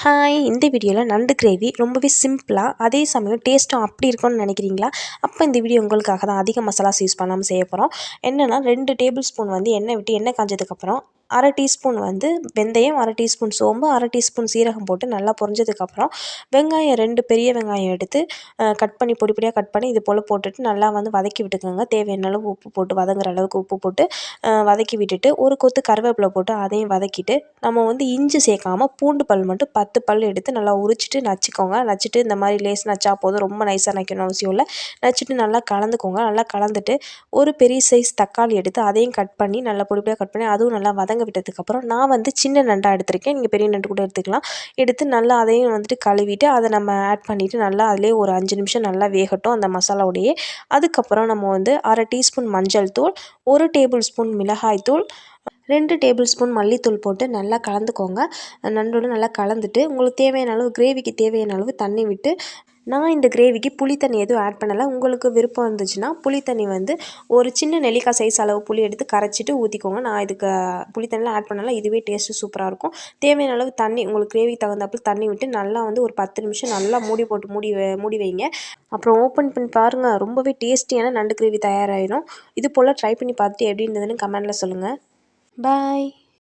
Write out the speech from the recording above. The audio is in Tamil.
ஹாய், இந்த வீடியோவில் நண்டு கிரேவி ரொம்பவே சிம்பிளாக அதே சமயம் டேஸ்ட்டும் அப்படி இருக்கும்னு நினைக்கிறீங்களா? அப்போ இந்த வீடியோ உங்களுக்காக தான். அதிக மசாலாஸ் யூஸ் பண்ணாமல் செய்ய போகிறோம். என்னென்னா 2 டேபிள் ஸ்பூன் எண்ணெய் விட்டு எண்ணெய் காஞ்சதுக்கப்புறம் 1/2 டீஸ்பூன் வெந்தயம், 1/2 டீஸ்பூன் சோம்பு, 1/2 டீஸ்பூன் சீரகம் போட்டு நல்லா பொரிஞ்சதுக்கப்புறம் வெங்காயம் 2 பெரிய வெங்காயம் எடுத்து கட் பண்ணி பொடி பொடியாக கட் பண்ணி இது போல் போட்டுட்டு நல்லா வதக்கி விட்டுக்கோங்க. தேவையான அளவு உப்பு போட்டு வதங்குற அளவுக்கு உப்பு போட்டு வதக்கி விட்டுட்டு ஒரு கொத்து கருவேப்பிலை போட்டு அதையும் வதக்கிட்டு நம்ம இஞ்சி சேர்க்காமல் பூண்டு பல் மட்டும் 10 பல் எடுத்து நல்லா உரிச்சிட்டு நச்சுக்கோங்க. நச்சுட்டு இந்த மாதிரி லேஸ் நச்சா போதும், ரொம்ப நைஸாக நைக்கணும் அவசியம் இல்லை. நச்சுட்டு நல்லா கலந்துக்கோங்க. நல்லா கலந்துட்டு ஒரு பெரிய சைஸ் தக்காளி எடுத்து அதையும் கட் பண்ணி நல்லா பொடி பொடியாக கட் பண்ணி அதுவும் நல்லா வதங்க விட்டதுக்கப்புறம் நான் சின்ன நண்டாக எடுத்திருக்கேன். நீங்கள் பெரிய நண்டு கூட எடுத்துக்கலாம். எடுத்து நல்லா அதையும் கழுவிட்டு அதை நம்ம ஆட் பண்ணிவிட்டு நல்லா அதிலே ஒரு 5 நிமிஷம் நல்லா வேகட்டும் அந்த மசாலாவோடையே. அதுக்கப்புறம் நம்ம 1/2 டீஸ்பூன் மஞ்சள் தூள், 1 டேபிள் ஸ்பூன் மிளகாய் தூள், 2 டேபிள் ஸ்பூன் மல்லித்தூள் போட்டு நல்லா கலந்துக்கோங்க. நண்டோடு நல்லா கலந்துட்டு உங்களுக்கு தேவையான அளவு கிரேவிக்கு தேவையான அளவு தண்ணி விட்டு, நான் இந்த கிரேவிக்கு புளி தண்ணி எதுவும் ஆட் பண்ணலை. உங்களுக்கு விருப்பம் இருந்துச்சுன்னா புளி தண்ணி ஒரு சின்ன நெல்லிக்காய் சைஸ் அளவு புளி எடுத்து கரைச்சிட்டு ஊற்றிக்கோங்க. நான் இதுக்கு புளி தண்ணிலாம் ஆட் பண்ணலை. இதுவே டேஸ்ட்டு சூப்பராக இருக்கும். தேவையான அளவு தண்ணி உங்களுக்கு கிரேவிக்கு தகுந்தாப்பில் தண்ணி விட்டு நல்லா ஒரு 10 நிமிஷம் நல்லா மூடி போட்டு மூடி வைங்க. அப்புறம் ஓப்பன் பண்ணி பாருங்கள். ரொம்பவே டேஸ்டியான நண்டு கிரேவி தயாராகிடும். இது போல் ட்ரை பண்ணி பார்த்துட்டு எப்படி இருந்ததுன்னு கமெண்டில் சொல்லுங்கள். பாய்.